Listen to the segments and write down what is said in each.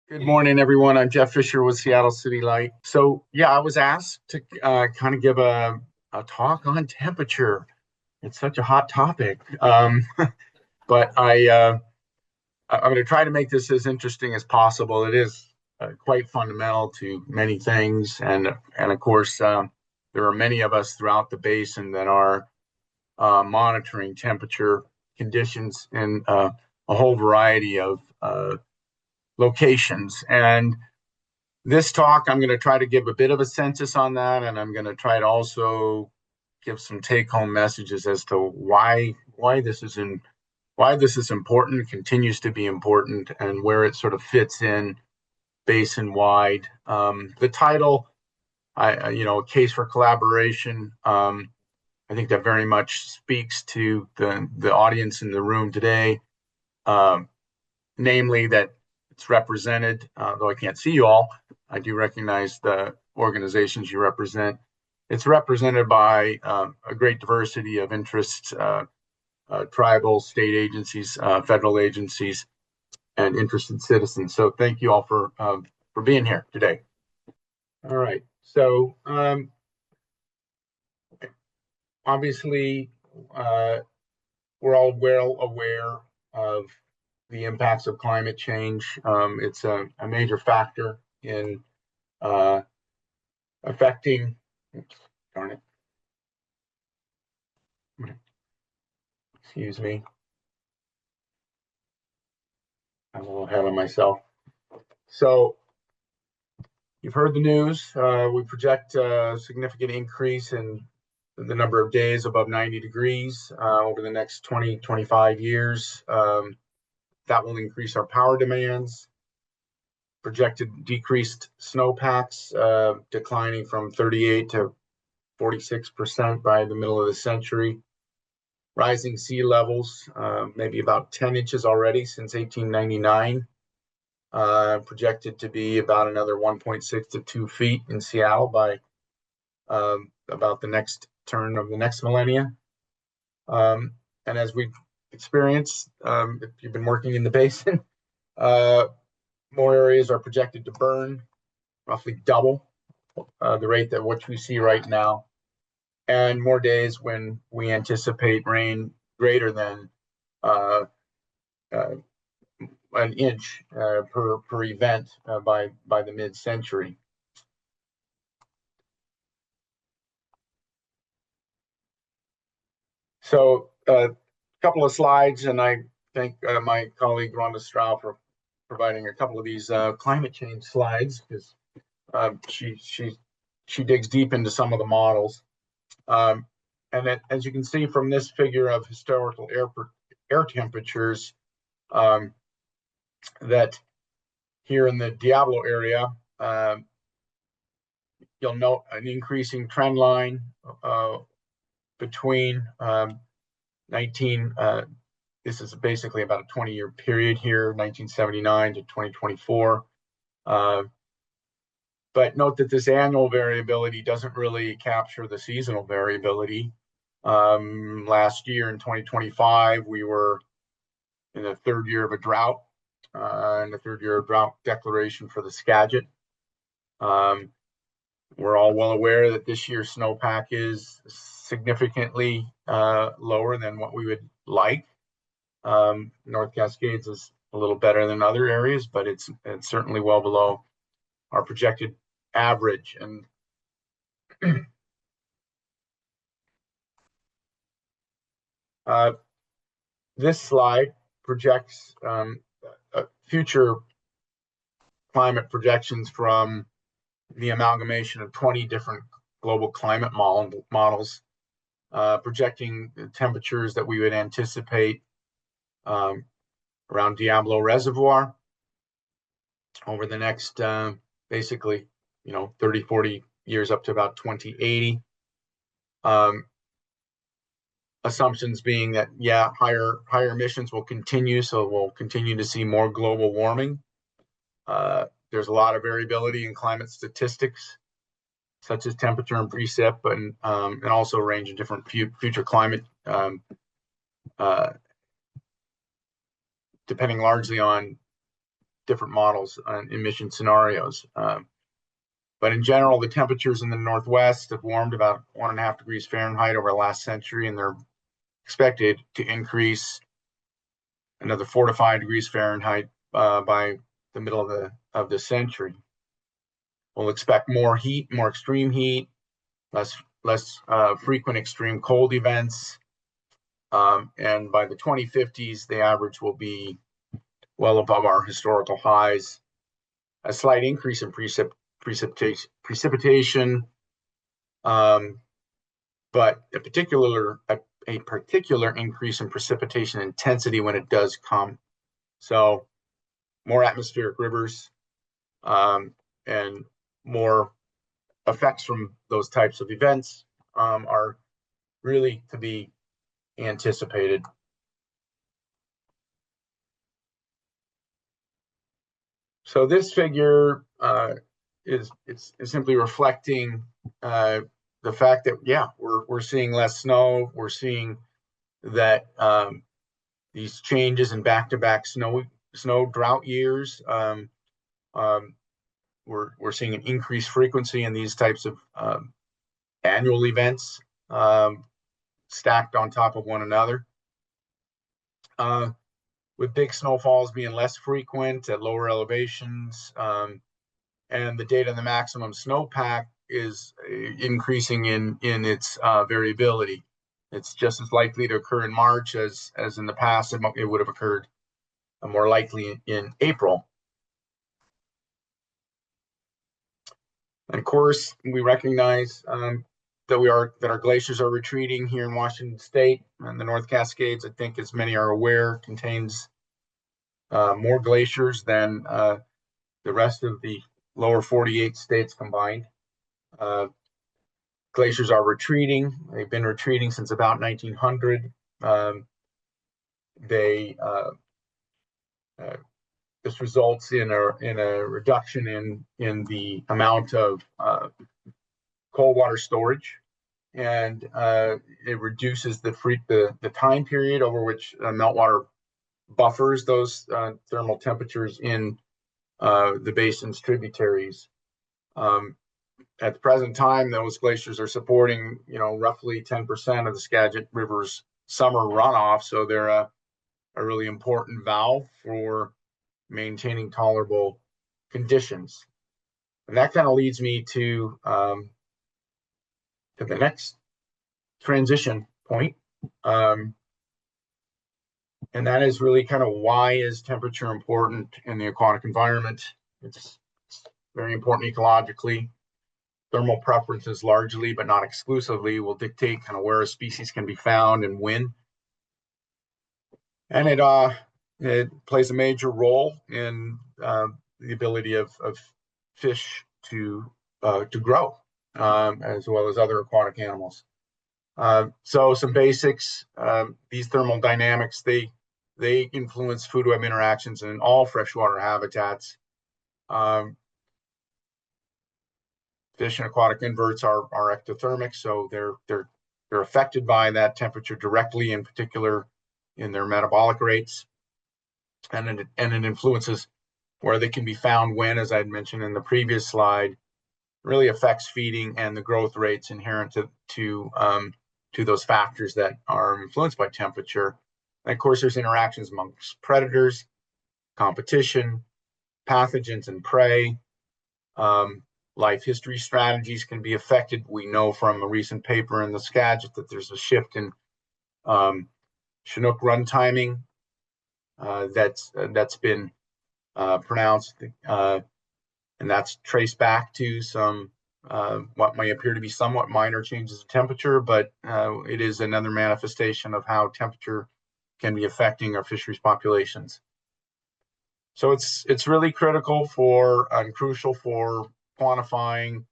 Good morning, everyone. I'm Jeff Fisher with Seattle City Light. So, yeah, I was asked to kind of give a talk on temperature. It's such a hot topic, but I'm going to try to make this as interesting as possible. It is quite fundamental to many things, and of course, there are many of us throughout the basin that are monitoring temperature conditions in a whole variety of locations. And this talk, I'm going to try to give a bit of a census on that, and I'm going to try to also give some take-home messages as to why this is important, continues to be important, and where it sort of fits in basin-wide. The title, a case for collaboration. I think that very much speaks to the audience in the room today, namely that it's represented, though I can't see you all. I do recognize the organizations you represent. It's represented by a great diversity of interests, tribal, state agencies, federal agencies, and interested citizens. So thank you all for being here today. All right. So obviously, we're all well aware of the impacts of climate change. It's a major factor in affecting, oops, darn it, excuse me, I'm a little ahead of myself. So you've heard the news. We project a significant increase in the number of days above 90 degrees over the next 20, 25 years. That will increase our power demands. Projected decreased snowpacks declining from 38 to 46% by the middle of the century. Rising sea levels, maybe about 10 inches already since 1899. Projected to be about another 1.6 to 2 feet in Seattle by about the next turn of the next millennia. And as we've experienced, if you've been working in the basin, more areas are projected to burn, roughly double the rate at which we see right now, and more days when we anticipate rain greater than an inch per event by the mid-century. So a couple of slides, and I thank my colleague Rhonda Stroud for providing a couple of these climate change slides, because she digs deep into some of the models. And then, as you can see from this figure of historical air temperatures, that here in the Diablo area, you'll note an increasing trend line between this is basically about a 20-year period here, 1979 to 2024. But note that this annual variability doesn't really capture the seasonal variability. Last year in 2025, we were in the third year of a drought, and the third year of drought declaration for the Skagit. We're all well aware that this year's snowpack is significantly lower than what we would like. North Cascades is a little better than other areas, but it's certainly well below our projected average. And this slide projects future climate projections from the amalgamation of 20 different global climate models, projecting the temperatures that we would anticipate around Diablo Reservoir over the next basically 30, 40 years up to about 2080. Assumptions being that, yeah, higher emissions will continue, so we'll continue to see more global warming. There's a lot of variability in climate statistics, such as temperature and precip, and also a range of different future climate, depending largely on different models and emission scenarios. But in general, the temperatures in the Northwest have warmed about 1.5 degrees Fahrenheit over the last century, and they're expected to increase another 4 to 5 degrees Fahrenheit by the middle of the century. We'll expect more heat, more extreme heat, less frequent extreme cold events, and by the 2050s, the average will be well above our historical highs. A slight increase in precipitation, but a particular increase in precipitation intensity when it does come. So more atmospheric rivers and more effects from those types of events are really to be anticipated. So this figure is simply reflecting the fact that, yeah, we're seeing less snow. We're seeing that these changes in back-to-back snow drought years. We're seeing an increased frequency in these types of annual events stacked on top of one another. With big snowfalls being less frequent at lower elevations, and the date of the maximum snowpack is increasing in its variability. It's just as likely to occur in March as in the past. It would have occurred more likely in April. And of course, we recognize that our glaciers are retreating here in Washington State, and the North Cascades, I think, as many are aware, contains more glaciers than the rest of the lower 48 states combined. Glaciers are retreating. They've been retreating since about 1900. This results in a reduction in the amount of cold water storage, and it reduces the time period over which meltwater buffers those thermal temperatures in the basin's tributaries. At the present time, those glaciers are supporting, roughly 10% of the Skagit River's summer runoff, so they're a really important valve for maintaining tolerable conditions. And that kind of leads me to the next transition point. And that is really kind of, why is temperature important in the aquatic environment? It's very important ecologically. Thermal preferences largely, but not exclusively, will dictate kind of where a species can be found and when. And it plays a major role in the ability of fish to grow, as well as other aquatic animals. So some basics: these thermal dynamics, they influence food web interactions in all freshwater habitats. Fish and aquatic inverts are ectothermic, so they're affected by that temperature directly, in particular in their metabolic rates, and it influences where they can be found when, as I had mentioned in the previous slide, really affects feeding and the growth rates inherent to those factors that are influenced by temperature. And of course, there's interactions amongst predators, competition, pathogens, and prey. Life history strategies can be affected. We know from a recent paper in the Skagit that there's a shift in Chinook run timing that's been pronounced, and that's traced back to some what may appear to be somewhat minor changes in temperature, but it is another manifestation of how temperature can be affecting our fisheries populations. So it's really critical for and crucial for quantifying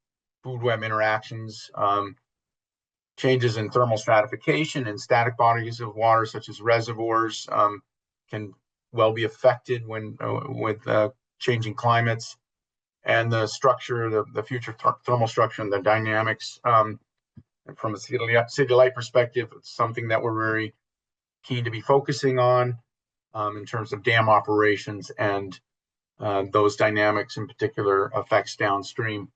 food web interactions. Changes in thermal stratification and static bodies of water, such as reservoirs, can well be affected with changing climates. And the structure, the future thermal structure and the dynamics, from a city light perspective, it's something that we're very keen to be focusing on in terms of dam operations and those dynamics in particular effects downstream.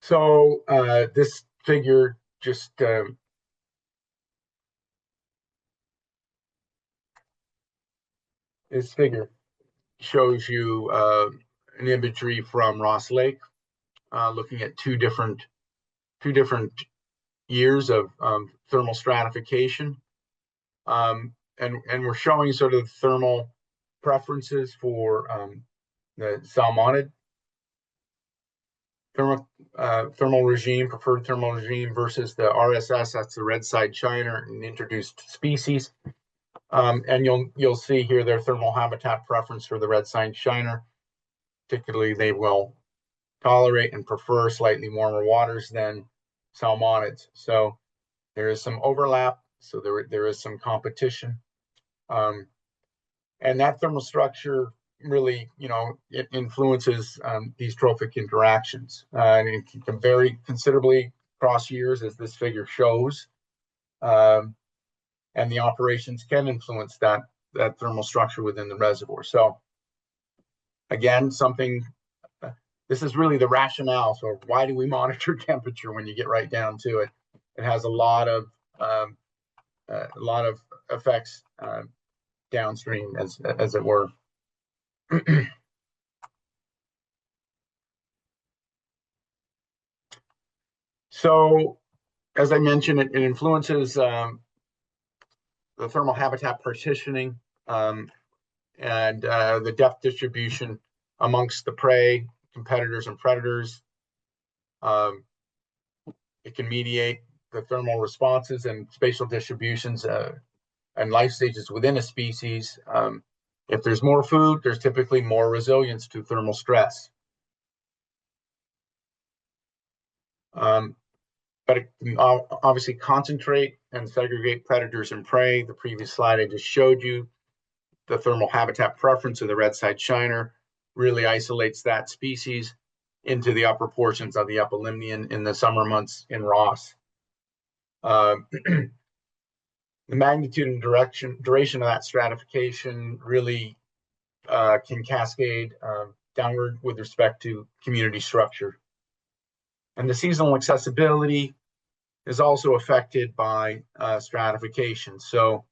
So this figure just this figure shows you an imagery from Ross Lake, looking at two different years of thermal stratification, and we're showing sort of thermal preferences for the salmonid thermal regime, preferred thermal regime, versus the RSS, that's the red-side shiner, and introduced species. And you'll see here their thermal habitat preference for the red-side shiner. Particularly, they will tolerate and prefer slightly warmer waters than salmonids. So there is some overlap. So there is some competition, and that thermal structure really, it influences these trophic interactions, and it can vary considerably across years, as this figure shows. And the operations can influence that thermal structure within the reservoir. So again, this is really the rationale. So why do we monitor temperature when you get right down to it? It has a lot of effects downstream, as it were. So, as I mentioned, it influences the thermal habitat partitioning and the depth distribution amongst the prey, competitors, and predators. It can mediate the thermal responses and spatial distributions and life stages within a species. If there's more food, there's typically more resilience to thermal stress. But it can obviously concentrate and segregate predators and prey. The previous slide I just showed you, the thermal habitat preference of the red-side shiner really isolates that species into the upper portions of the Epilimnion in the summer months in Ross. The magnitude and duration of that stratification really can cascade downward with respect to community structure. And the seasonal accessibility is also affected by stratification. So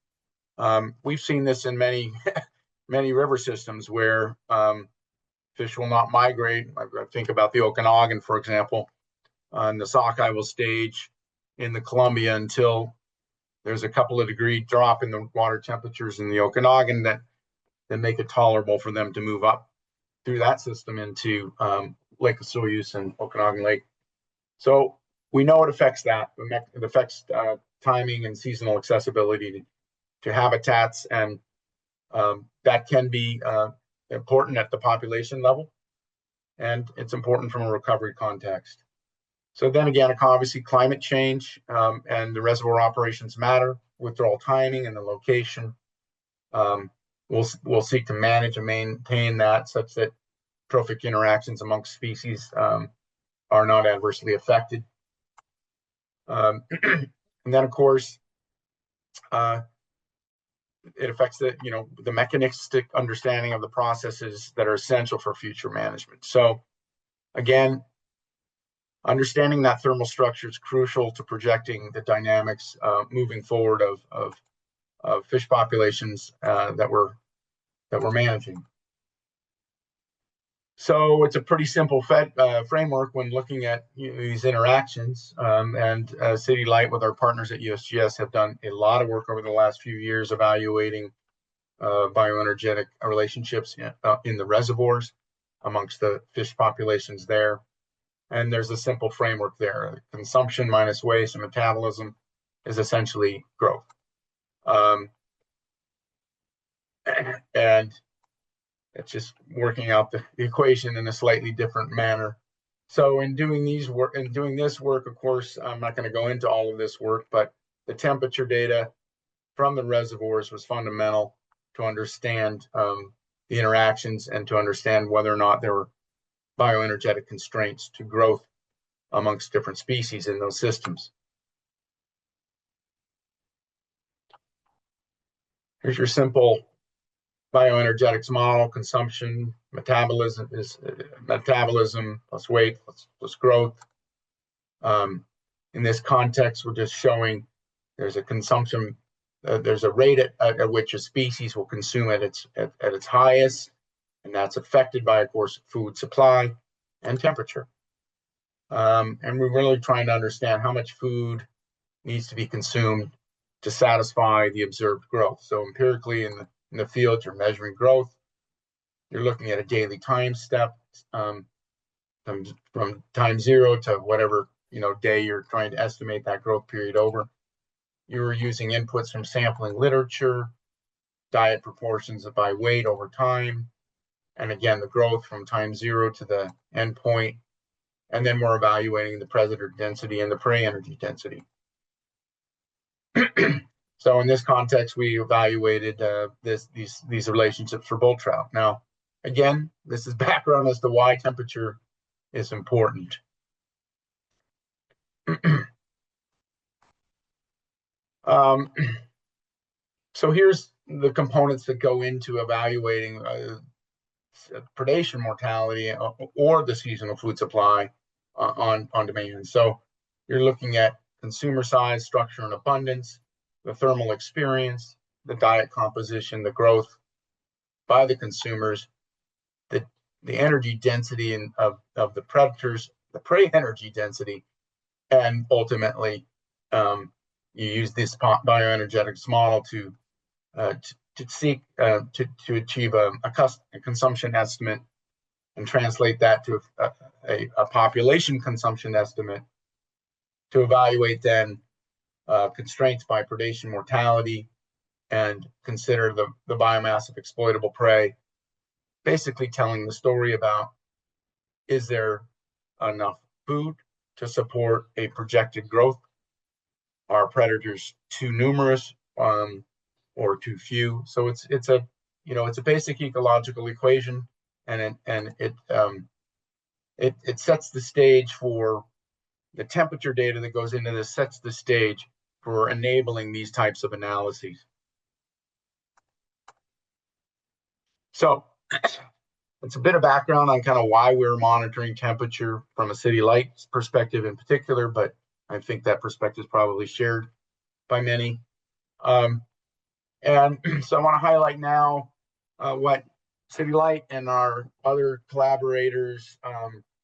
we've seen this in many river systems where fish will not migrate. I think about the Okanagan, for example, and the sockeye will stage in the Columbia until there's a couple of degree drop in the water temperatures in the Okanagan that make it tolerable for them to move up through that system into Lake Osoyoos and Okanagan Lake. So we know it affects that. It affects timing and seasonal accessibility to habitats, and that can be important at the population level, and it's important from a recovery context. So then again, obviously climate change and the reservoir operations matter, withdrawal timing and the location. We'll seek to manage and maintain that such that trophic interactions amongst species are not adversely affected. And then, of course, it affects the mechanistic understanding of the processes that are essential for future management. So again, understanding that thermal structure is crucial to projecting the dynamics moving forward of fish populations that we're managing. So it's a pretty simple framework when looking at these interactions. And City Light, with our partners at USGS, have done a lot of work over the last few years evaluating bioenergetic relationships in the reservoirs amongst the fish populations there. And there's a simple framework there. Consumption minus waste and metabolism is essentially growth. And it's just working out the equation in a slightly different manner. So in doing this work, of course, I'm not going to go into all of this work, but the temperature data from the reservoirs was fundamental to understand the interactions and to understand whether or not there were bioenergetic constraints to growth amongst different species in those systems. Here's your simple bioenergetics model. Consumption, metabolism plus weight plus growth. In this context, we're just showing there's a consumption, there's a rate at which a species will consume at its highest, and that's affected by, of course, food supply and temperature. And we're really trying to understand how much food needs to be consumed to satisfy the observed growth. So empirically in the field, you're measuring growth. You're looking at a daily time step from time 0 to whatever day you're trying to estimate that growth period over. You're using inputs from sampling literature, diet proportions by weight over time, and again the growth from time 0 to the end point. And then we're evaluating the predator density and the prey energy density. So in this context, we evaluated these relationships for bull trout. Now, again, this is background as to why temperature is important. So here's the components that go into evaluating predation mortality or the seasonal food supply on demand. So you're looking at consumer size, structure, and abundance, the thermal experience, the diet composition, the growth by the consumers, the energy density of the predators, the prey energy density, and ultimately you use this bioenergetics model to seek to achieve a consumption estimate and translate that to a population consumption estimate to evaluate then constraints by predation mortality and consider the biomass of exploitable prey, basically telling the story about, is there enough food to support a projected growth? Are predators too numerous or too few? So it's a basic ecological equation, and it sets the stage for the temperature data that goes into this, sets the stage for enabling these types of analyses. So it's a bit of background on kind of why we're monitoring temperature from a city light perspective in particular, but I think that perspective is probably shared by many. And so I want to highlight now what City Light and our other collaborators,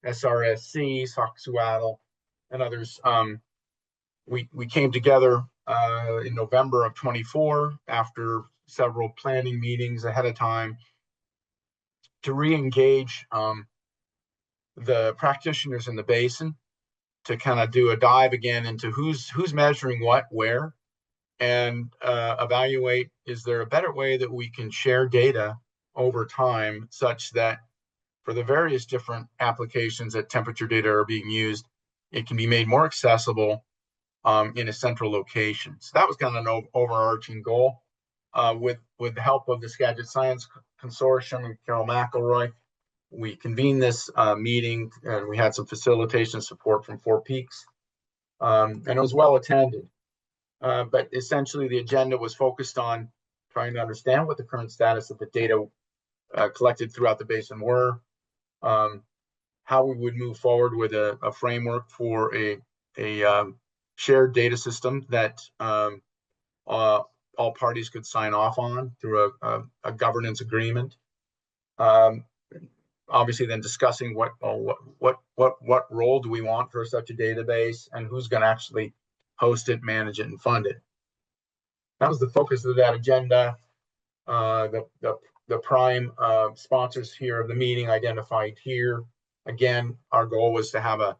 SRSC, Soxuatl, and others, we came together in November of 24 after several planning meetings ahead of time to re-engage the practitioners in the basin to kind of do a dive again into who's measuring what, where, and evaluate, is there a better way that we can share data over time such that for the various different applications that temperature data are being used, it can be made more accessible in a central location. So that was kind of an overarching goal. With the help of the Skagit Science Consortium and Carol McElroy, we convened this meeting, and we had some facilitation support from Four Peaks, and it was well attended. But essentially, the agenda was focused on trying to understand what the current status of the data collected throughout the basin were, how we would move forward with a framework for a shared data system that all parties could sign off on through a governance agreement. Obviously, then discussing what role do we want for such a database, and who's going to actually host it, manage it, and fund it. That was the focus of that agenda. The prime sponsors here of the meeting identified here. Again, our goal was to have a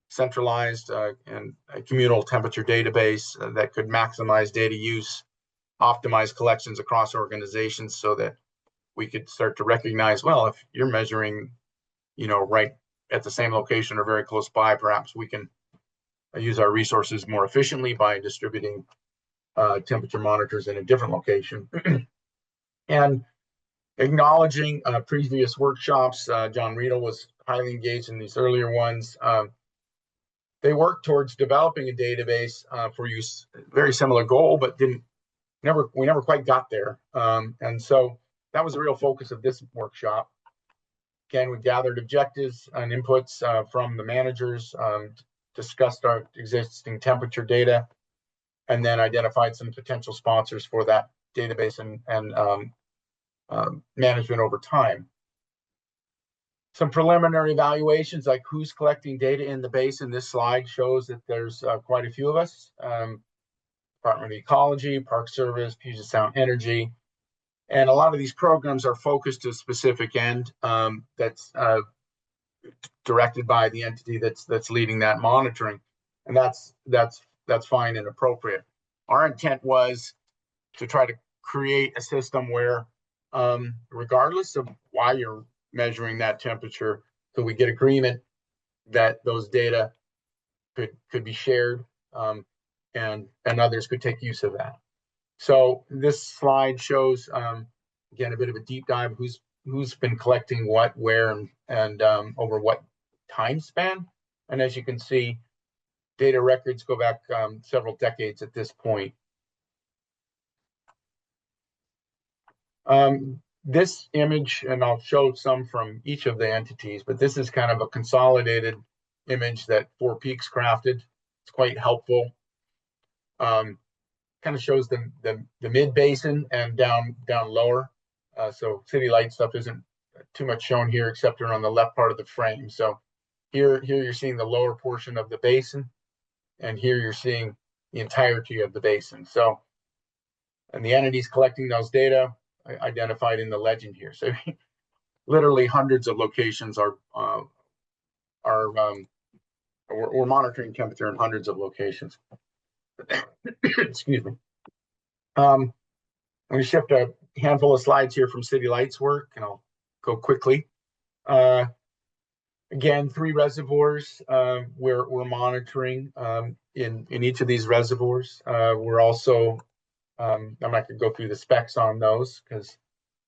centralized and a communal temperature database that could maximize data use, optimize collections across organizations so that we could start to recognize, well, if you're measuring, right at the same location or very close by, perhaps we can use our resources more efficiently by distributing temperature monitors in a different location. And acknowledging previous workshops, John Riedel was highly engaged in these earlier ones. They worked towards developing a database for use, very similar goal, but didn't we never quite got there. And so that was the real focus of this workshop. Again, we gathered objectives and inputs from the managers, discussed our existing temperature data, and then identified some potential sponsors for that database and management over time. Some preliminary evaluations, like who's collecting data in the basin. This slide shows that there's quite a few of us. Department of Ecology, Park Service, Puget Sound Energy. And a lot of these programs are focused to a specific end that's directed by the entity that's leading that monitoring. And that's fine and appropriate. Our intent was to try to create a system where, regardless of why you're measuring that temperature, could we get agreement that those data could be shared, and others could take use of that. So this slide shows, again, a bit of a deep dive, who's been collecting what, where, and over what time span. And as you can see, data records go back several decades at this point. This image, and I'll show some from each of the entities, but this is kind of a consolidated image that Four Peaks crafted. It's quite helpful. Kind of shows the mid basin and down lower. So city light stuff isn't too much shown here, except around the left part of the frame. So here you're seeing the lower portion of the basin, and here you're seeing the entirety of the basin. So, and the entities collecting those data identified in the legend here. So literally hundreds of locations we're monitoring temperature in hundreds of locations. Excuse me. I'm going to shift a handful of slides here from City Light's work, and I'll go quickly. Again, 3 reservoirs we're monitoring in each of these reservoirs. We're also, I'm not going to go through the specs on those, because,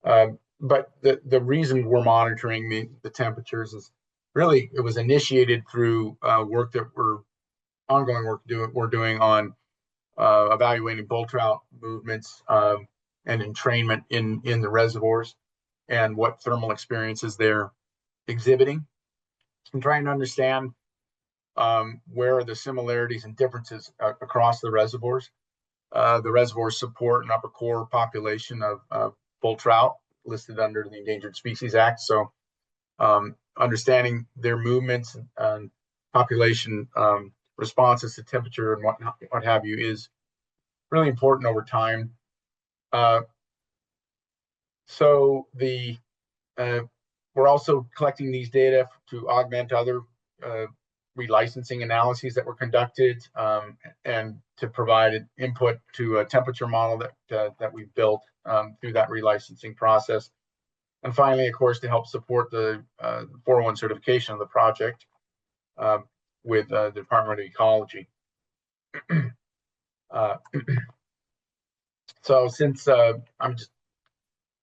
but the reason we're monitoring the temperatures is really, it was initiated through work that ongoing work we're doing on evaluating bull trout movements and entrainment in the reservoirs, and what thermal experiences they're exhibiting. I'm trying to understand where are the similarities and differences across the reservoirs. The reservoirs support an upper core population of bull trout listed under the Endangered Species Act. So understanding their movements and population responses to temperature and what have you is really important over time. So we're also collecting these data to augment other relicensing analyses that were conducted, and to provide an input to a temperature model that we've built through that relicensing process. And finally, of course, to help support the 401 certification of the project with the Department of Ecology. So since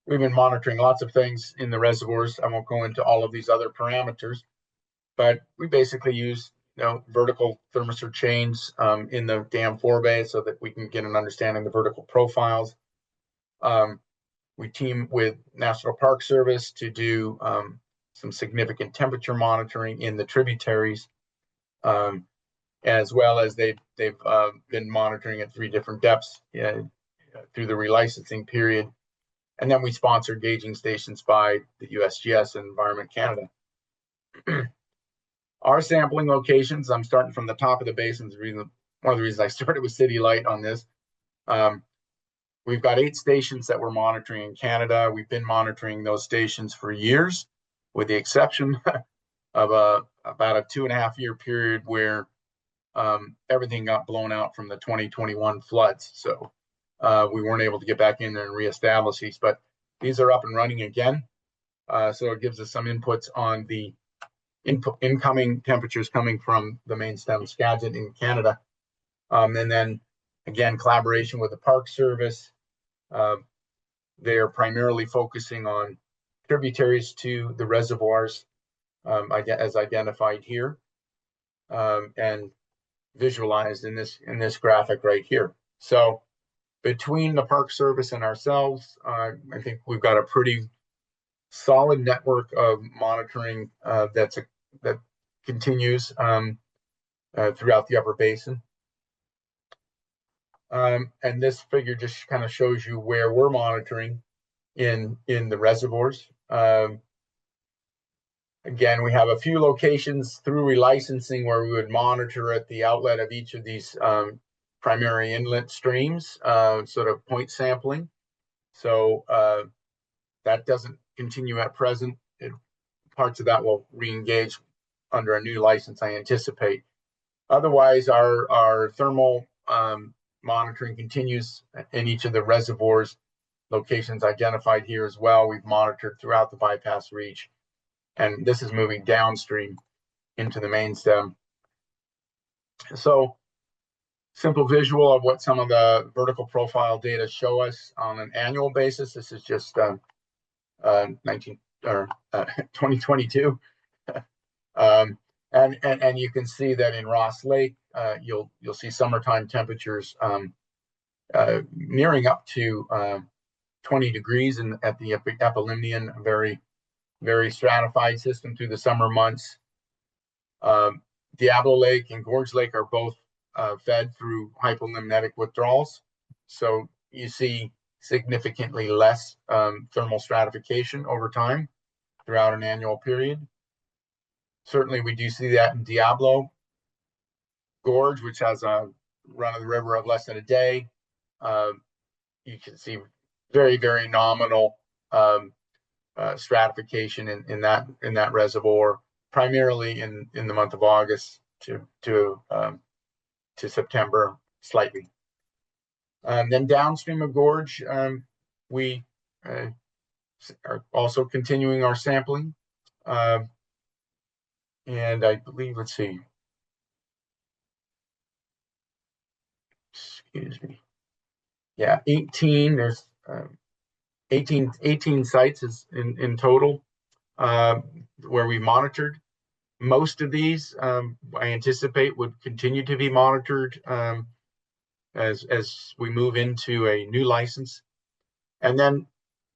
we've been monitoring lots of things in the reservoirs, I won't go into all of these other parameters, but we basically use vertical thermistor chains in the dam forebay so that we can get an understanding of the vertical profiles. We team with National Park Service to do some significant temperature monitoring in the tributaries, as well as they've been monitoring at 3 different depths through the relicensing period. And then we sponsor gauging stations by the USGS and Environment Canada. Our sampling locations, I'm starting from the top of the basin. One of the reasons I started with City Light on this. We've got 8 stations that we're monitoring in Canada. We've been monitoring those stations for years, with the exception of about a 2.5-year period where everything got blown out from the 2021 floods. So we weren't able to get back in there and reestablish these, but these are up and running again. So it gives us some inputs on the incoming temperatures coming from the main stem Skagit in Canada. And then again, collaboration with the Park Service. They are primarily focusing on tributaries to the reservoirs, as identified here, and visualized in this graphic right here. So between the Park Service and ourselves, I think we've got a pretty solid network of monitoring that continues throughout the Upper Basin. And this figure just kind of shows you where we're monitoring in the reservoirs. Again, we have a few locations through relicensing where we would monitor at the outlet of each of these primary inlet streams, sort of point sampling. So that doesn't continue at present. Parts of that will re-engage under a new license, I anticipate. Otherwise, our thermal monitoring continues in each of the reservoirs locations identified here as well. We've monitored throughout the bypass reach, and this is moving downstream into the main stem. So, simple visual of what some of the vertical profile data show us on an annual basis. This is just 2022. And you can see that in Ross Lake, you'll see summertime temperatures nearing up to 20 degrees at the Epilimnion, very, very stratified system through the summer months. Diablo Lake and Gorge Lake are both fed through hypolimnetic withdrawals. So you see significantly less thermal stratification over time throughout an annual period. Certainly, we do see that in Diablo Gorge, which has a run of the river of less than a day. You can see very, very nominal stratification in that reservoir, primarily in the month of August to September, slightly. Then downstream of Gorge, we are also continuing our sampling. And I believe, let's see. Excuse me. Yeah, 18. There's 18 sites is in total where we monitored. Most of these, I anticipate, would continue to be monitored as we move into a new license. And then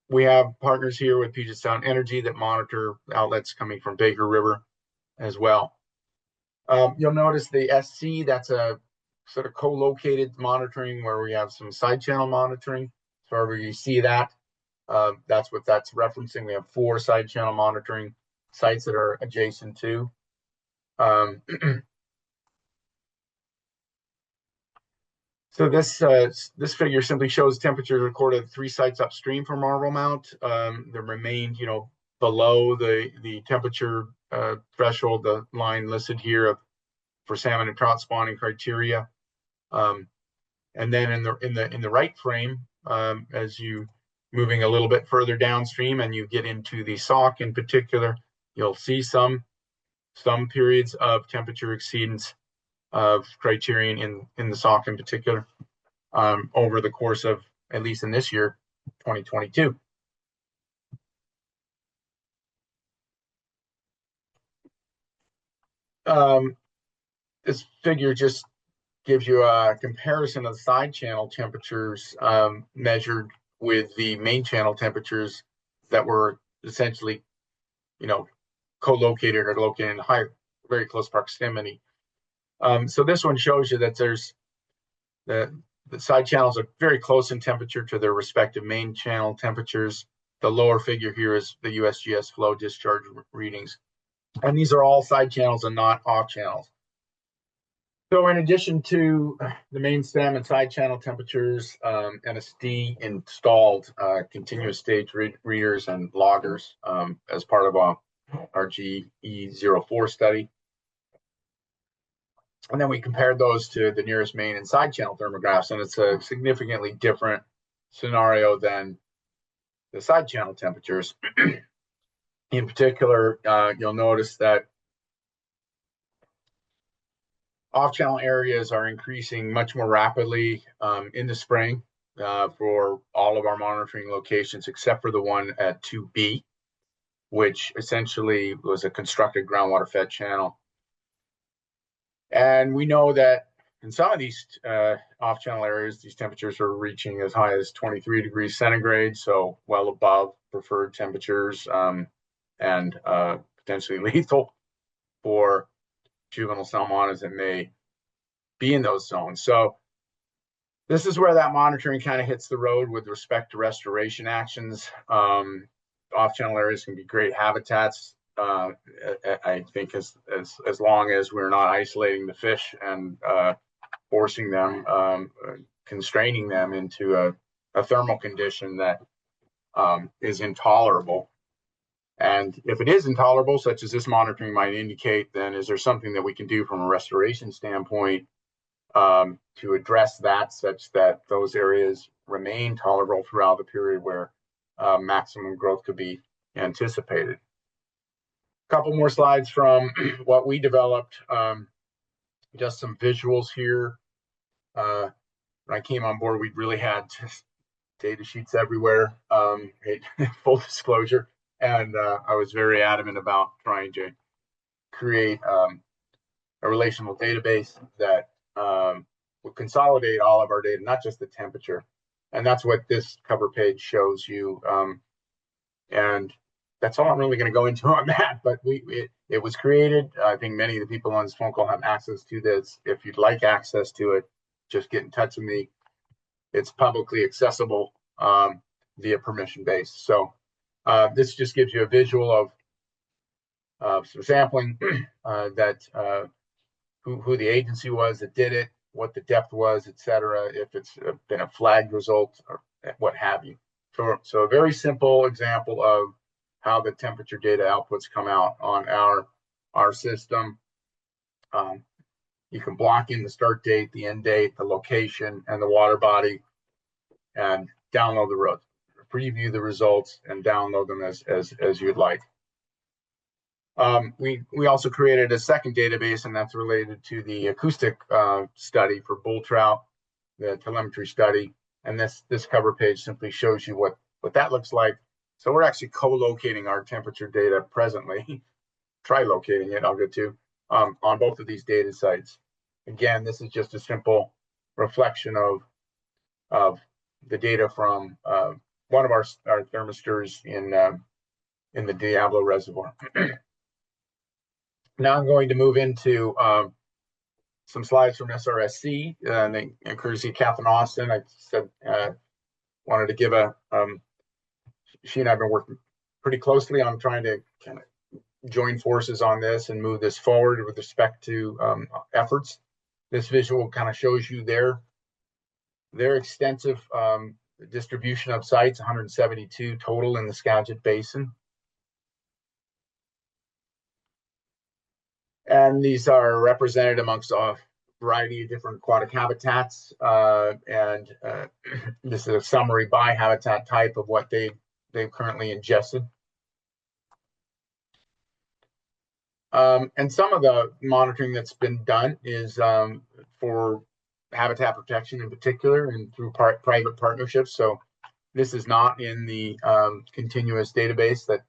we have partners here with Puget Sound Energy that monitor outlets coming from Baker River as well. You'll notice the SC, that's a sort of co-located monitoring where we have some side channel monitoring. So wherever you see that, that's what that's referencing. We have 4 side channel monitoring sites that are adjacent to. So this figure simply shows temperatures recorded at 3 sites upstream from Marble Mount. There remained, below the temperature threshold, the line listed here for salmon and trout spawning criteria. And then in the right frame, as you moving a little bit further downstream and you get into the Sauk in particular, you'll see some periods of temperature exceedance of criterion in the Sauk in particular over the course of, at least in this year, 2022. This figure just gives you a comparison of the side channel temperatures measured with the main channel temperatures that were essentially, co-located or located in very close proximity. So this one shows you that there's the side channels are very close in temperature to their respective main channel temperatures. The lower figure here is the USGS flow discharge readings. And these are all side channels and not off channels. So in addition to the main stem and side channel temperatures, NSD installed continuous stage readers and loggers as part of our GE04 study. And then we compared those to the nearest main and side channel thermographs, and it's a significantly different scenario than the side channel temperatures. In particular, you'll notice that off-channel areas are increasing much more rapidly in the spring for all of our monitoring locations, except for the one at 2B, which essentially was a constructed groundwater fed channel. And we know that in some of these off-channel areas, these temperatures are reaching as high as 23 degrees centigrade, so well above preferred temperatures, and potentially lethal for juvenile salmon as it may be in those zones. So this is where that monitoring kind of hits the road with respect to restoration actions. Off-channel areas can be great habitats. I think as long as we're not isolating the fish and forcing them, constraining them into a thermal condition that is intolerable. And if it is intolerable, such as this monitoring might indicate, then is there something that we can do from a restoration standpoint to address that, such that those areas remain tolerable throughout the period where maximum growth could be anticipated. A couple more slides from what we developed. Just some visuals here. When I came on board, we really had just data sheets everywhere, full disclosure. And I was very adamant about trying to create a relational database that would consolidate all of our data, not just the temperature. And that's what this cover page shows you. And that's all I'm really going to go into on that. But it was created. I think many of the people on this phone call have access to this. If you'd like access to it, just get in touch with me. It's publicly accessible via permission base. So this just gives you a visual of some sampling that who the agency was that did it, what the depth was, et cetera, if it's been a flagged result or what have you. So a very simple example of how the temperature data outputs come out on our system. You can block in the start date, the end date, the location, and the water body, and download the preview the results and download them as you'd like. We also created a second database, and that's related to the acoustic study for bull trout, the telemetry study. And this cover page simply shows you what that looks like. So we're actually co-locating our temperature data presently, tri-locating it, I'll get to, on both of these data sites. Again, this is just a simple reflection of the data from one of our thermistors in the Diablo Reservoir. Now I'm going to move into some slides from SRSC, and courtesy Catherine Austin. I said wanted to give she and I have been working pretty closely on trying to kind of join forces on this and move this forward with respect to efforts. This visual kind of shows you their extensive distribution of sites, 172 total in the Skagit Basin. And these are represented amongst a variety of different aquatic habitats. This is a summary by habitat type of what they've currently ingested. And some of the monitoring that's been done is for habitat protection in particular and through private partnerships. So this is not in the continuous database that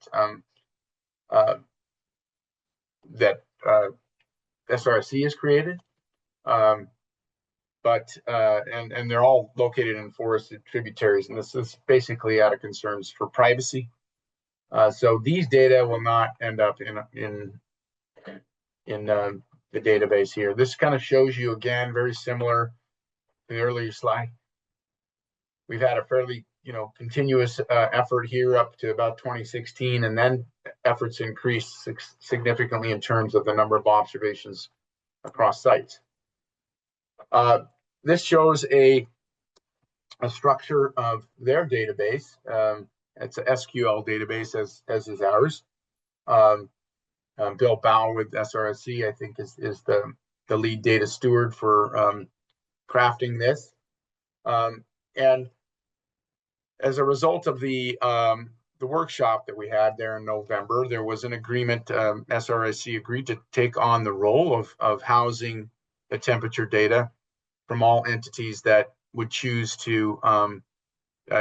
SRSC has created, but they're all located in forested tributaries, and this is basically out of concerns for privacy. So these data will not end up in the database here. This kind of shows you, again, very similar to the earlier slide. We've had a fairly continuous effort here up to about 2016, and then efforts increased significantly in terms of the number of observations across sites. This shows a structure of their database. It's an SQL database, as is ours. Bill Bauer with SRSC, I think, is the lead data steward for crafting this. And as a result of the workshop that we had there in November, there was an agreement. SRSC agreed to take on the role of housing the temperature data from all entities that would choose to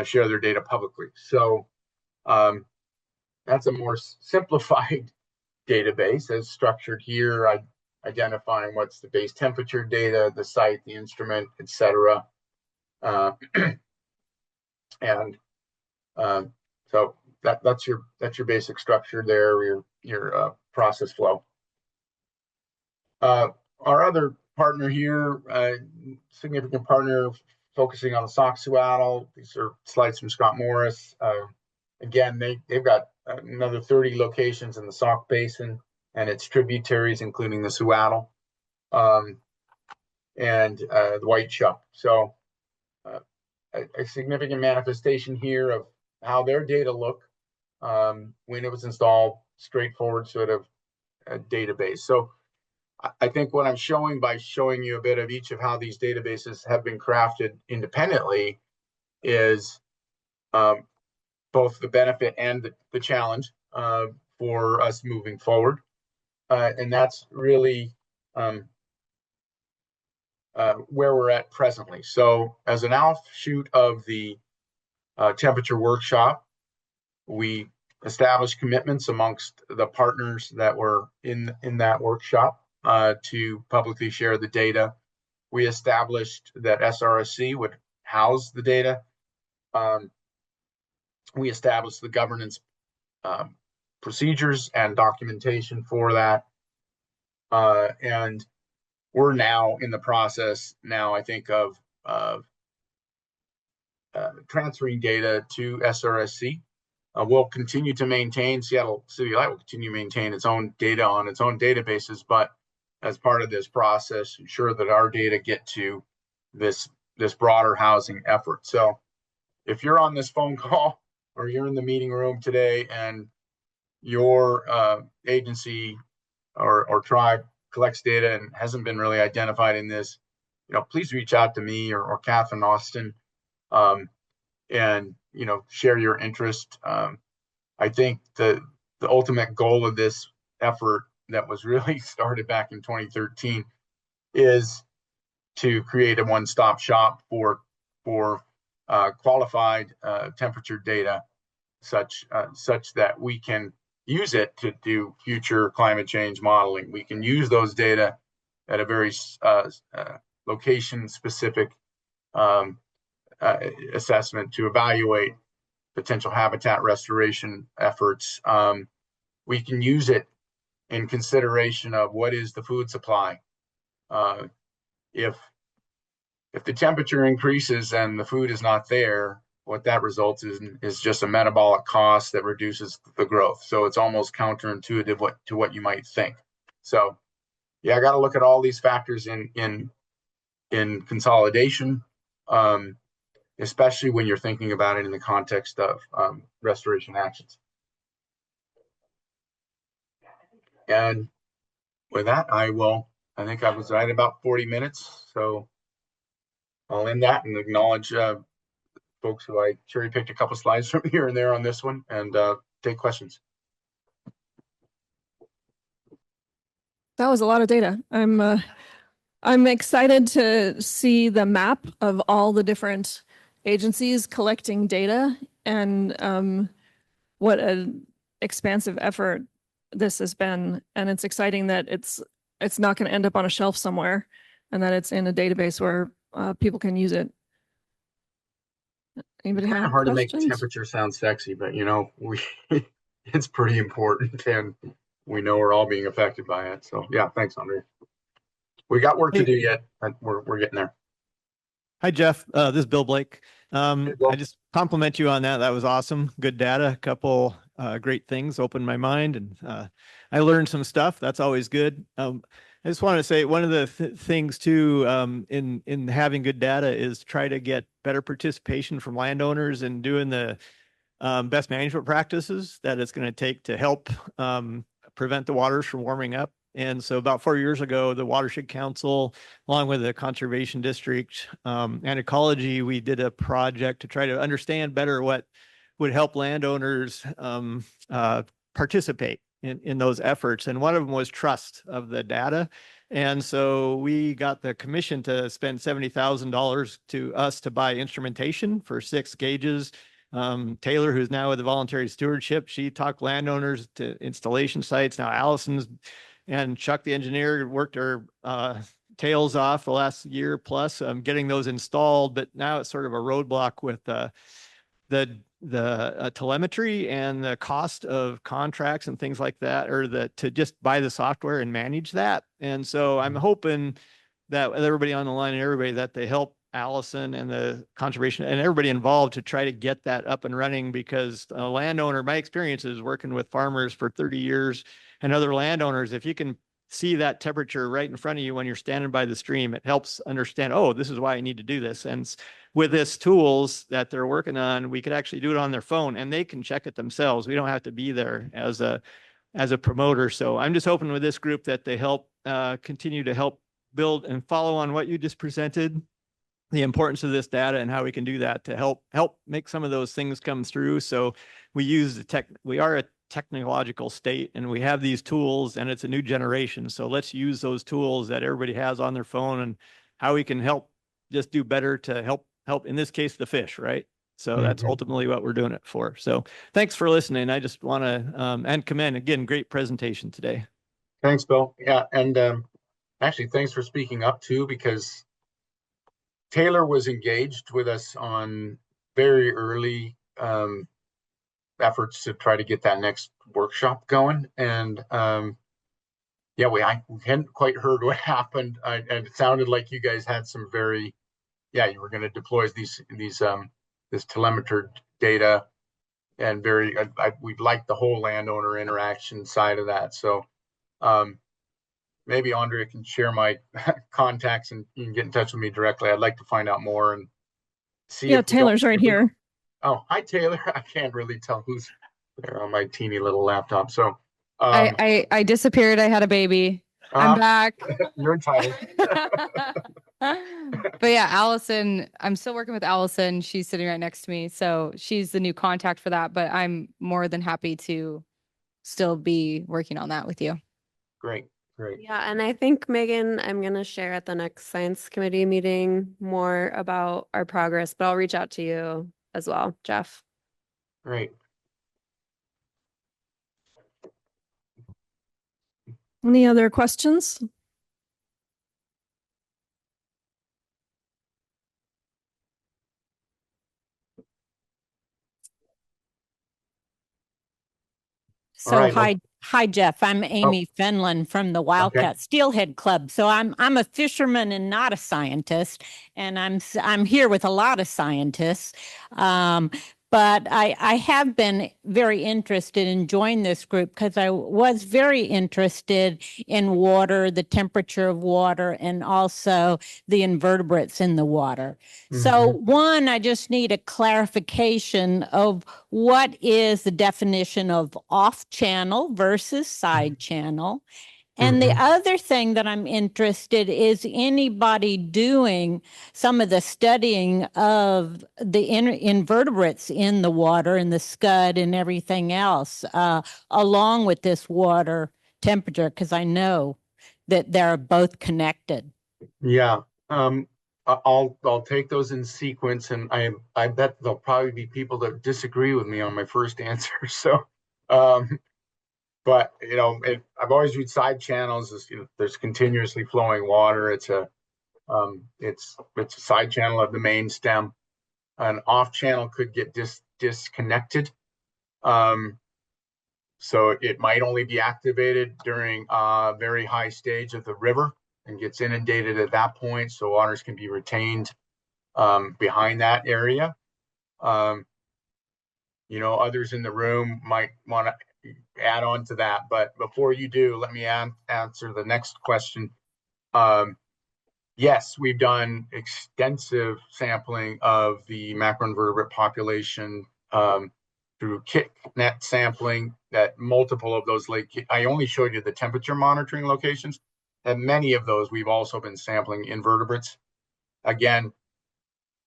share their data publicly. So that's a more simplified database as structured here. I identifying what's the base temperature data, the site, the instrument, etc. Uh, and so that's your basic structure there, your process flow. Our other partner here, significant partner focusing on the Sauk-Suiattle. These are slides from Scott Morris. Again, they've got another 30 locations in the Sauk Basin and its tributaries, including the Suiattle and the White Chuck. So a significant manifestation here of how their data look when it was installed, straightforward sort of database. So I think what I'm showing by showing you a bit of each of how these databases have been crafted independently is both the benefit and the challenge for us moving forward. And that's really where we're at presently. So as an offshoot of the temperature workshop, we established commitments amongst the partners that were in that workshop to publicly share the data. We established that SRSC would house the data. We established the governance procedures and documentation for that. And we're now in the process I think, of transferring data to SRSC. We'll continue to maintain, Seattle City Light will continue to maintain its own data on its own databases, but as part of this process, ensure that our data get to this broader housing effort. So if you're on this phone call or you're in the meeting room today and your agency or tribe collects data and hasn't been really identified in this, please reach out to me or Catherine Austin and share your interest. I think the ultimate goal of this effort that was really started back in 2013 is to create a one-stop shop for qualified temperature data, such that we can use it to do future climate change modeling. We can use those data at a very location-specific assessment to evaluate potential habitat restoration efforts. We can use it in consideration of what is the food supply. If the temperature increases and the food is not there, what that results in is just a metabolic cost that reduces the growth. So it's almost counterintuitive to what you might think. So yeah, I got to look at all these factors in consolidation, especially when you're thinking about it in the context of restoration actions. And with that, I think I was right about 40 minutes. So I'll end that and acknowledge folks who I cherry picked a couple slides from here and there on this one, and take questions. That was a lot of data. I'm excited to see the map of all the different agencies collecting data, and what an expansive effort this has been. And it's exciting that it's not going to end up on a shelf somewhere, and that it's in a database where people can use it. Anybody have hard questions? To make temperature sound sexy, but it's pretty important, and we know we're all being affected by it. So yeah, thanks, Andre. We got work to do yet, but we're getting there. Hi, Jeff. This is Bill Blake. I just compliment you on that. That was awesome. Good data. A couple great things opened my mind, and I learned some stuff. That's always good. I just wanted to say one of the things too in having good data is try to get better participation from landowners and doing the best management practices that it's going to take to help prevent the waters from warming up. And so about 4 years ago, the Watershed Council, along with the Conservation District and Ecology, we did a project to try to understand better what would help landowners participate in those efforts. And one of them was trust of the data. And so we got the commission to spend $70,000 to us to buy instrumentation for 6 gauges. Taylor, who's now with the voluntary stewardship, she talked landowners to installation sites. Now Allison's and Chuck, the engineer, worked our tails off the last year plus getting those installed, but now it's sort of a roadblock with the telemetry and the cost of contracts and things like that, or to just buy the software and manage that. And so I'm hoping that with everybody on the line and everybody that they help Allison and the conservation and everybody involved to try to get that up and running, because a landowner, my experience is working with farmers for 30 years and other landowners, if you can see that temperature right in front of you when you're standing by the stream, it helps understand, oh, this is why I need to do this. And with this tools that they're working on, we could actually do it on their phone and they can check it themselves. We don't have to be there as a promoter. So I'm just hoping with this group that they help continue to help build and follow on what you just presented, the importance of this data and how we can do that to help make some of those things come through. So we use we are a technological state and we have these tools and it's a new generation. So let's use those tools that everybody has on their phone and how we can help just do better to help in this case, the fish, right? So that's ultimately what we're doing it for. So thanks for listening. I just want to, and commend again, great presentation today. Thanks, Bill. Yeah. And actually, thanks for speaking up too, because Taylor was engaged with us on very early efforts to try to get that next workshop going. And yeah, we hadn't quite heard what happened. And it sounded like you guys had some you were going to deploy this telemeter data, and we'd like the whole landowner interaction side of that. So maybe Andrea can share my contacts and you can get in touch with me directly. I'd like to find out more and see. Yeah, Taylor's right here. Oh, hi, Taylor. I can't really tell who's there on my teeny little laptop. So I disappeared. I had a baby. I'm back. You're entitled. But yeah, Allison, I'm still working with Allison. She's sitting right next to me. So she's the new contact for that, but I'm more than happy to still be working on that with you. Great. Yeah, and I think, Megan, I'm going to share at the next science committee meeting more about our progress, but I'll reach out to you as well, Jeff. Great. Any other questions? So hi, Jeff. I'm Amy Fenlon from the Wildcat Steelhead Club. So I'm a fisherman and not a scientist, and I'm here with a lot of scientists. But I have been very interested in joining this group because I was very interested in water, the temperature of water, and also the invertebrates in the water. So one, I just need a clarification of what is the definition of off-channel versus side channel. And the other thing that I'm interested is anybody doing some of the studying of the invertebrates in the water and the scud and everything else, along with this water temperature, because I know that they're both connected. Yeah. I'll take those in sequence, and I bet there'll probably be people that disagree with me on my first answer. So, but I've always viewed side channels as there's continuously flowing water. It's a side channel of the main stem. An off channel could get disconnected. So it might only be activated during a very high stage of the river and gets inundated at that point. So waters can be retained behind that area. Others in the room might want to add on to that. But before you do, let me answer the next question. Yes, we've done extensive sampling of the macroinvertebrate population through net sampling at multiple of those I only showed you the temperature monitoring locations. And many of those, we've also been sampling invertebrates. Again,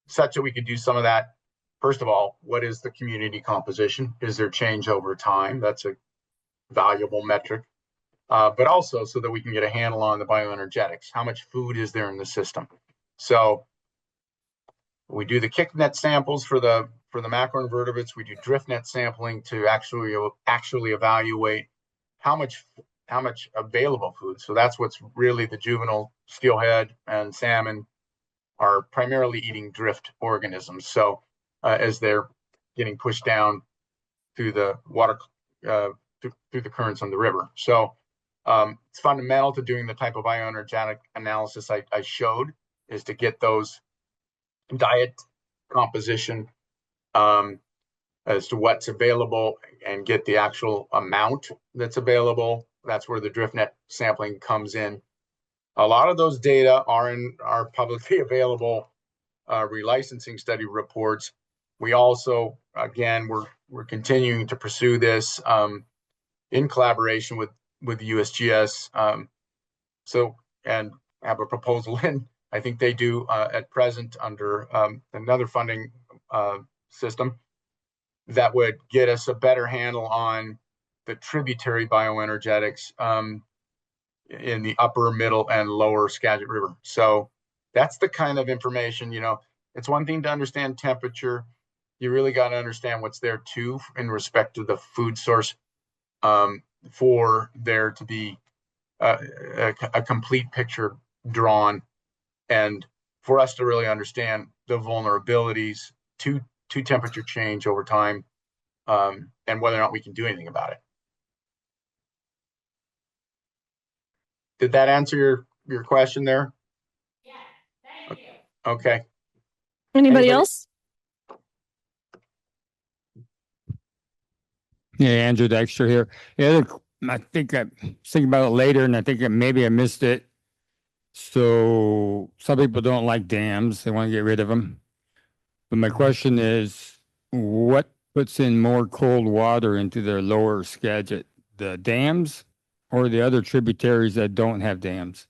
such that we could do some of that. First of all, what is the community composition? Is there change over time? That's a valuable metric. But also so that we can get a handle on the bioenergetics. How much food is there in the system? So we do the kick net samples for the macroinvertebrates. We do drift net sampling to actually evaluate how much available food. So that's what's really the juvenile steelhead and salmon are primarily eating drift organisms. So as they're getting pushed down through the water, through the currents on the river. So it's fundamental to doing the type of bioenergetic analysis I showed, is to get those diet composition as to what's available and get the actual amount that's available. That's where the drift net sampling comes in. A lot of those data are publicly available relicensing study reports. We also, again, we're continuing to pursue this in collaboration with the USGS. So, and have a proposal in. I think they do at present under another funding system that would get us a better handle on the tributary bioenergetics in the upper, middle, and lower Skagit River. So that's the kind of information, it's one thing to understand temperature. You really got to understand what's there too in respect to the food source for there to be a complete picture drawn, and for us to really understand the vulnerabilities to temperature change over time, and whether or not we can do anything about it. Did that answer your question there? Yeah, thank you. Okay. Anybody else? Yeah, Andrew Dexter here. Yeah, I think I'm thinking about it later, and I think maybe I missed it. So some people don't like dams; they want to get rid of them. But my question is, what puts in more cold water into their lower Skagit? The dams or the other tributaries that don't have dams?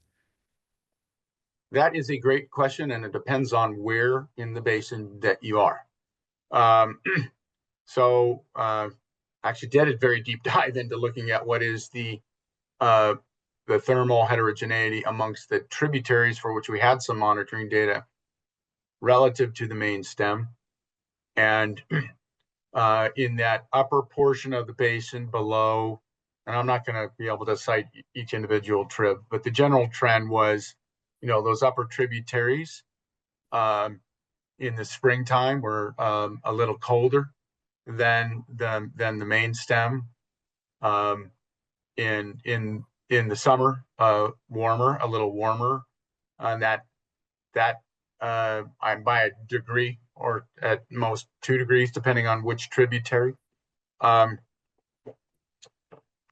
That is a great question, and it depends on where in the basin that you are. So actually did a very deep dive into looking at what is the thermal heterogeneity amongst the tributaries, for which we had some monitoring data relative to the main stem. And in that upper portion of the basin below, and I'm not going to be able to cite each individual trib, but the general trend was, those upper tributaries in the springtime were a little colder than the main stem. In the summer, warmer, a little warmer, and that I'm by a degree or at most 2 degrees, depending on which tributary.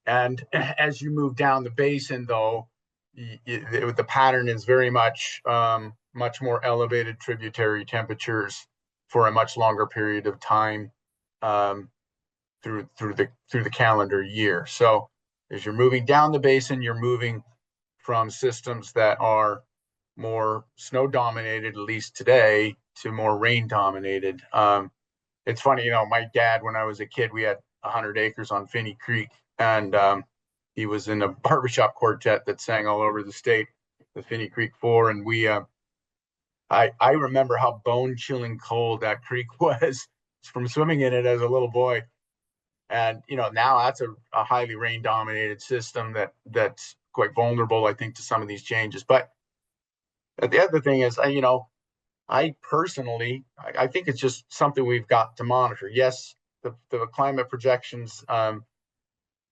And as you move down the basin, though, the pattern is very much much more elevated tributary temperatures for a much longer period of time through the calendar year. So as you're moving down the basin, you're moving from systems that are more snow dominated, at least today, to more rain dominated. It's funny, my dad, when I was a kid, we had 100 acres on Finney Creek, and he was in a barbershop quartet that sang all over the state, the Finney Creek Four, and we I remember how bone chilling cold that creek was from swimming in it as a little boy. And now that's a highly rain dominated system that's quite vulnerable, I think, to some of these changes. But the other thing is, I personally, I think it's just something we've got to monitor. Yes, the climate projections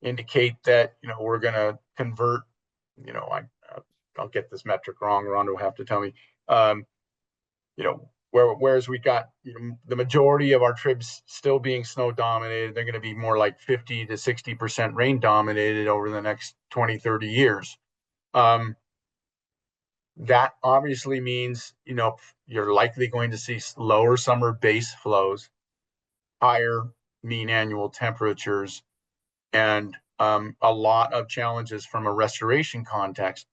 indicate that we're going to convert. I'll get this metric wrong. Rhonda will have to tell me. Whereas we got the majority of our tribs still being snow dominated, they're going to be more like 50 to 60% rain dominated over the next 20, 30 years. That obviously means, you're likely going to see lower summer base flows, higher mean annual temperatures, and a lot of challenges from a restoration context.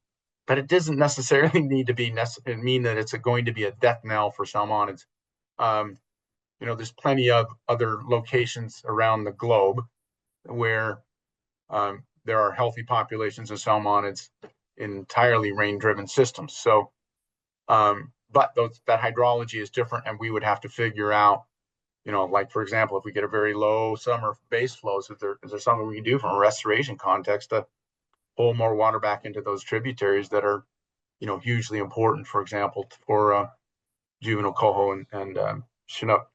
But it doesn't necessarily need to mean that it's going to be a death knell for salmonids. There's plenty of other locations around the globe where there are healthy populations of salmonids in entirely rain-driven systems. So, but that hydrology is different, and we would have to figure out, like, for example, if we get a very low summer base flows, is there something we can do from a restoration context to pull more water back into those tributaries that are, hugely important, for example, for juvenile coho and Chinook.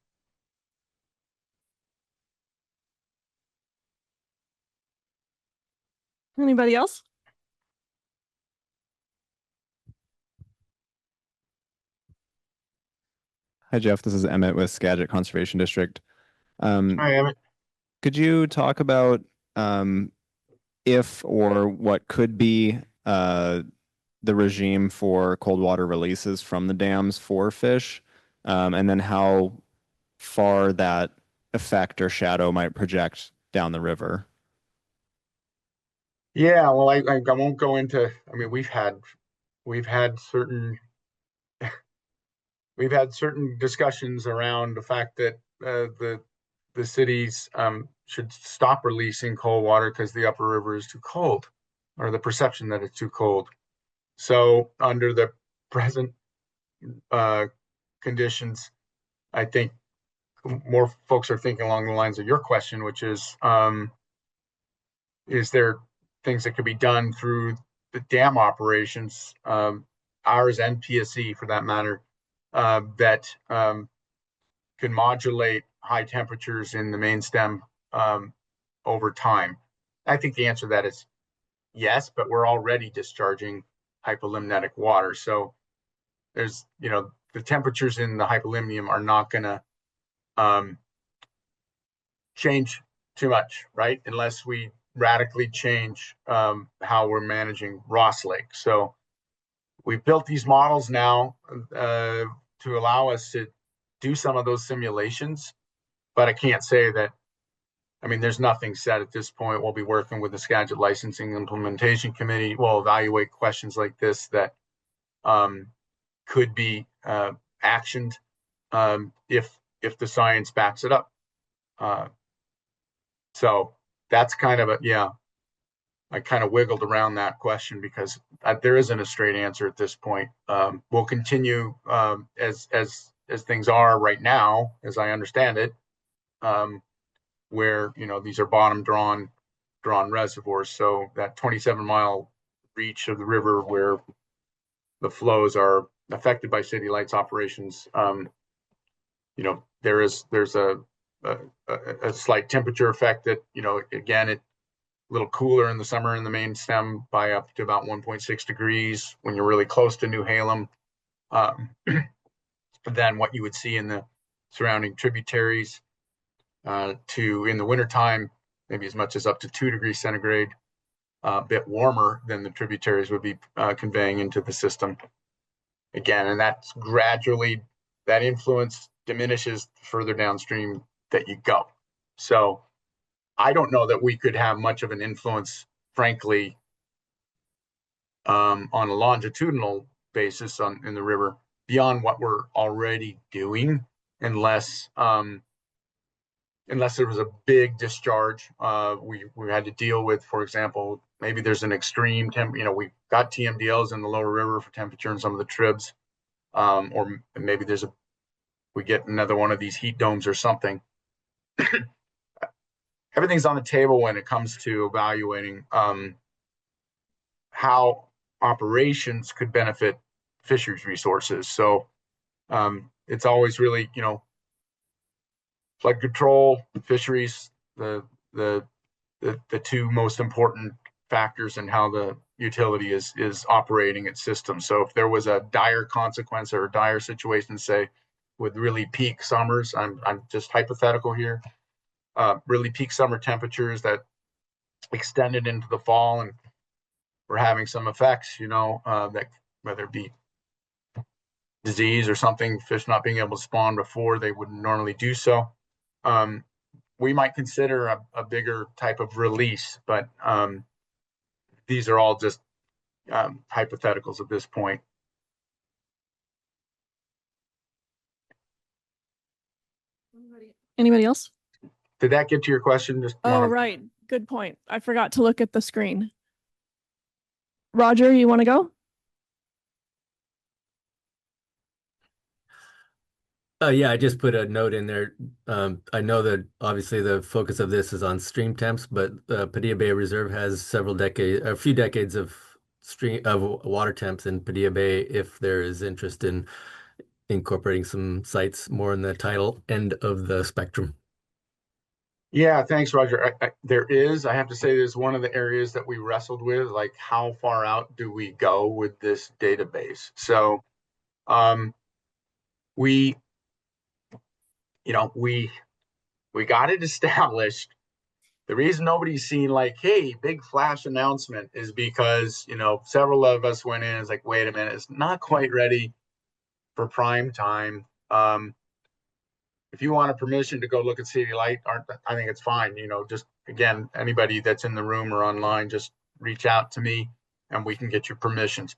Anybody else? Hi, Jeff. This is Emmett with Skagit Conservation District. Hi, Emmett. Could you talk about if or what could be the regime for cold water releases from the dams for fish, and then how far that effect or shadow might project down the river? Yeah, well, I won't go into. I mean, we've had certain discussions around the fact that the cities should stop releasing cold water because the upper river is too cold, or the perception that it's too cold. So under the present conditions, I think more folks are thinking along the lines of your question, which is there things that could be done through the dam operations, ours and PSC for that matter, that can modulate high temperatures in the main stem over time? I think the answer to that is yes, but we're already discharging hypolimnetic water. So there's, the temperatures in the hypolimnium are not going to change too much, right? Unless we radically change how we're managing Ross Lake. So we've built these models now to allow us to do some of those simulations, but I can't say that. I mean, there's nothing set at this point. We'll be working with the Skagit Licensing Implementation Committee. We'll evaluate questions like this that could be actioned if the science backs it up. So that's kind of I kind of wiggled around that question because there isn't a straight answer at this point. We'll continue as things are right now, as I understand it, where these are bottom drawn reservoirs. So that 27-mile reach of the river where the flows are affected by City Lights operations, there's a slight temperature effect that, again, it's a little cooler in the summer in the main stem by up to about 1.6 degrees when you're really close to New Halem than what you would see in the surrounding tributaries. To in the wintertime, maybe as much as up to 2 degrees centigrade, a bit warmer than the tributaries would be conveying into the system. Again, and that's gradually, that influence diminishes further downstream that you go. So I don't know that we could have much of an influence, frankly, on a longitudinal basis in the river beyond what we're already doing, unless there was a big discharge we had to deal with. For example, maybe there's an extreme we've got TMDLs in the lower river for temperature in some of the tribs, or maybe we get another one of these heat domes or something. Everything's on the table when it comes to evaluating how operations could benefit fisheries resources. So it's always really, flood control, fisheries, the two most important factors in how the utility is operating its system. So if there was a dire consequence or a dire situation, say with really peak summers, I'm just hypothetical here, really peak summer temperatures that extended into the fall, and we're having some effects, that whether it be disease or something, fish not being able to spawn before they would normally do so. We might consider a bigger type of release, but these are all just hypotheticals at this point. Anybody else? Did that get to your question? Right. Good point. I forgot to look at the screen. Roger, you want to go? Yeah, I just put a note in there. I know that obviously the focus of this is on stream temps, but Padilla Bay Reserve has a few decades of water temps in Padilla Bay. If there is interest in incorporating some sites more in the tidal end of the spectrum. Yeah, thanks, Roger. I have to say, there's one of the areas that we wrestled with, like how far out do we go with this database? So, we, we got it established. The reason nobody's seen like, hey, big flash announcement is because, several of us went in and it's like, wait a minute, it's not quite ready for prime time. If you want a permission to go look at City Light, I think it's fine. Just again, anybody that's in the room or online, just reach out to me and we can get your permissions.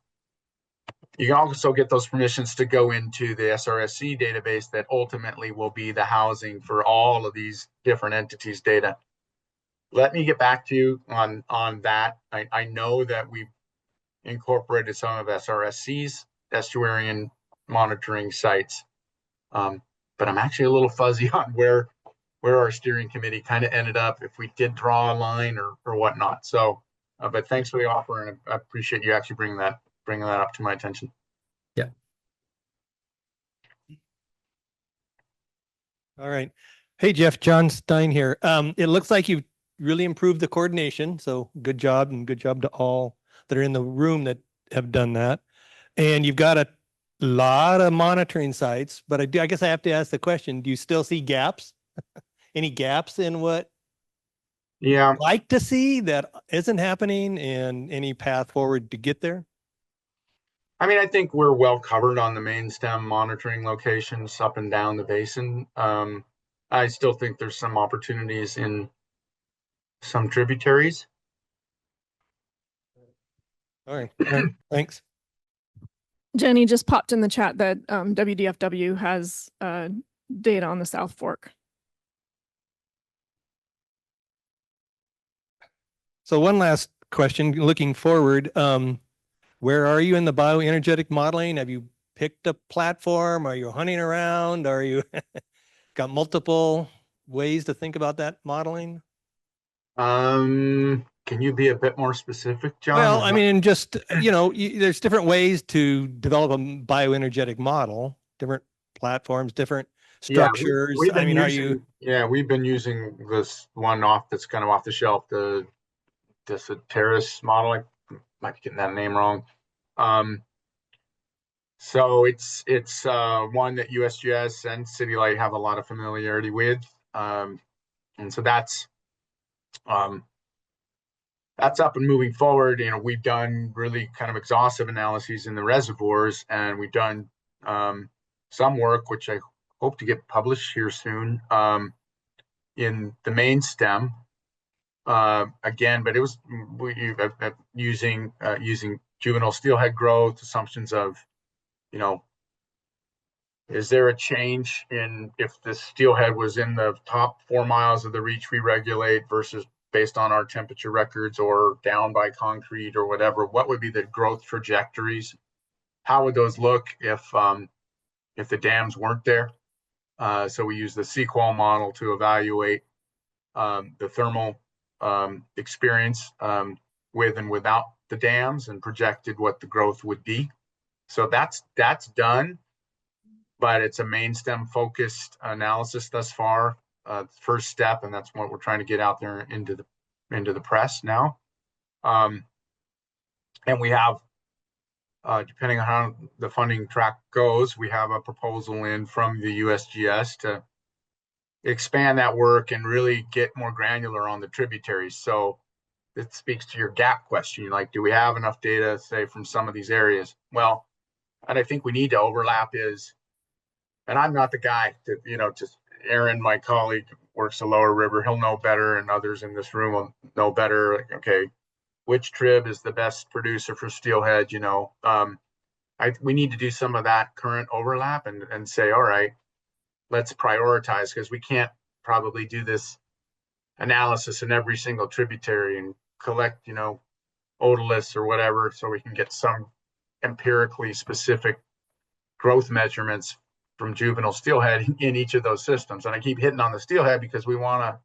You can also get those permissions to go into the SRSC database that ultimately will be the housing for all of these different entities' data. Let me get back to you on that. I know that we've incorporated some of SRSC's estuarine monitoring sites. But I'm actually a little fuzzy on where our steering committee kind of ended up, if we did draw a line or whatnot. So, but thanks for the offer, and I appreciate you actually bringing that up to my attention. Yeah. All right. Hey, Jeff, John Stein here. It looks like you've really improved the coordination. So good job, and good job to all that are in the room that have done that. And you've got a lot of monitoring sites, but I guess I have to ask the question, do you still see gaps? Any gaps in what Yeah, like to see that isn't happening, and any path forward to get there? I mean, I think we're well covered on the main stem monitoring locations up and down the basin. I still think there's some opportunities in some tributaries. All right. Thanks. Jenny just popped in the chat that WDFW has data on the South Fork. So one last question, looking forward, where are you in the bioenergetic modeling? Have you picked a platform? Are you hunting around? Are you got multiple ways to think about that modeling? Can you be a bit more specific, John? Well, I mean, just, there's different ways to develop a bioenergetic model, different platforms, different structures. We've been using this one that's kind of off the shelf, the terrace model. I might be getting that name wrong. So it's one that USGS and City Light have a lot of familiarity with. And so that's up and moving forward. We've done really kind of exhaustive analyses in the reservoirs, and we've done some work, which I hope to get published here soon, in the main stem. Again, but it was using juvenile steelhead growth, assumptions of, is there a change in if the steelhead was in the top 4 miles of the reach we regulate versus based on our temperature records, or down by concrete or whatever? What would be the growth trajectories? How would those look if the dams weren't there? So we use the sequel model to evaluate the thermal experience with and without the dams, and projected what the growth would be. So that's done, but it's a main stem focused analysis thus far. First step, and that's what we're trying to get out there into the press now. And we have, depending on how the funding track goes, we have a proposal in from the USGS to expand that work and really get more granular on the tributaries. So it speaks to your gap question. Like, do we have enough data, say, from some of these areas? Well, and I think we need to overlap is, and I'm not the guy to, just Aaron, my colleague, works the lower river. He'll know better, and others in this room will know better. Like, okay, which trib is the best producer for steelhead? We need to do some of that current overlap and say, all right, let's prioritize, because we can't probably do this analysis in every single tributary and collect, otoliths or whatever, so we can get some empirically specific growth measurements from juvenile steelhead in each of those systems. And I keep hitting on the steelhead because we want a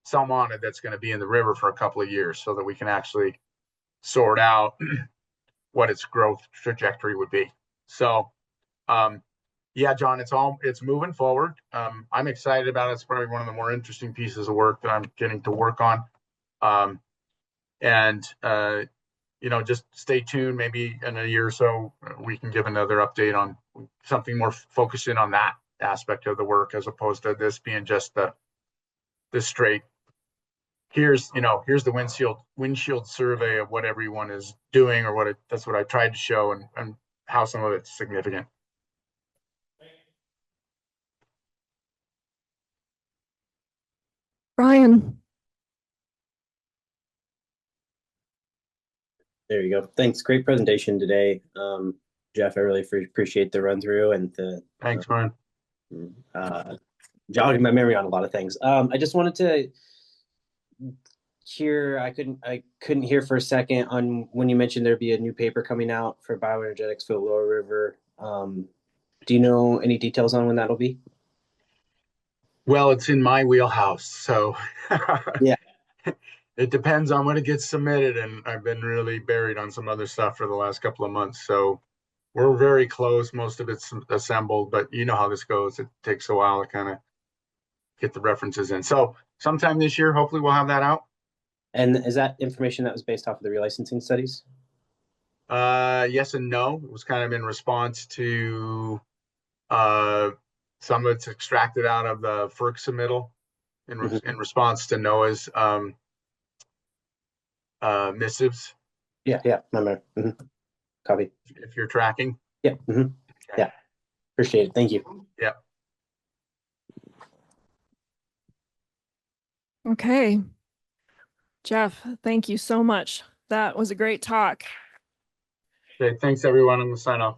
salmonid that's going to be in the river for a couple of years so that we can actually sort out what its growth trajectory would be. So, yeah, John, it's moving forward. I'm excited about it. It's probably one of the more interesting pieces of work that I'm getting to work on. Just stay tuned. Maybe in a year or so, we can give another update on something more focusing on that aspect of the work, as opposed to this being just the straight. Here's the windshield survey of what everyone is doing, or that's what I tried to show, and how some of it's significant. Brian. There you go. Thanks. Great presentation today. Jeff, I really appreciate the run through and the Thanks, Brian. Jogging my memory on a lot of things. I just wanted to hear, I couldn't hear for a second on when you mentioned there'd be a new paper coming out for bioenergetics for the Lower River. Do you know any details on when that'll be? Well, it's in my wheelhouse, so yeah. It depends on when it gets submitted, and I've been really buried on some other stuff for the last couple of months. So we're very close. Most of it's assembled, but you know how this goes. It takes a while to kind of get the references in. So sometime this year, hopefully we'll have that out. And is that information that was based off of the relicensing studies? Yes and no. It was kind of in response to some of it's extracted out of the FERC submittal in response to NOAA's missives. Yeah. Copy. If you're tracking. Yeah. Okay. Yeah. Appreciate it. Thank you. Yeah. Okay. Jeff, thank you so much. That was a great talk. Okay, thanks everyone. I'm gonna sign off.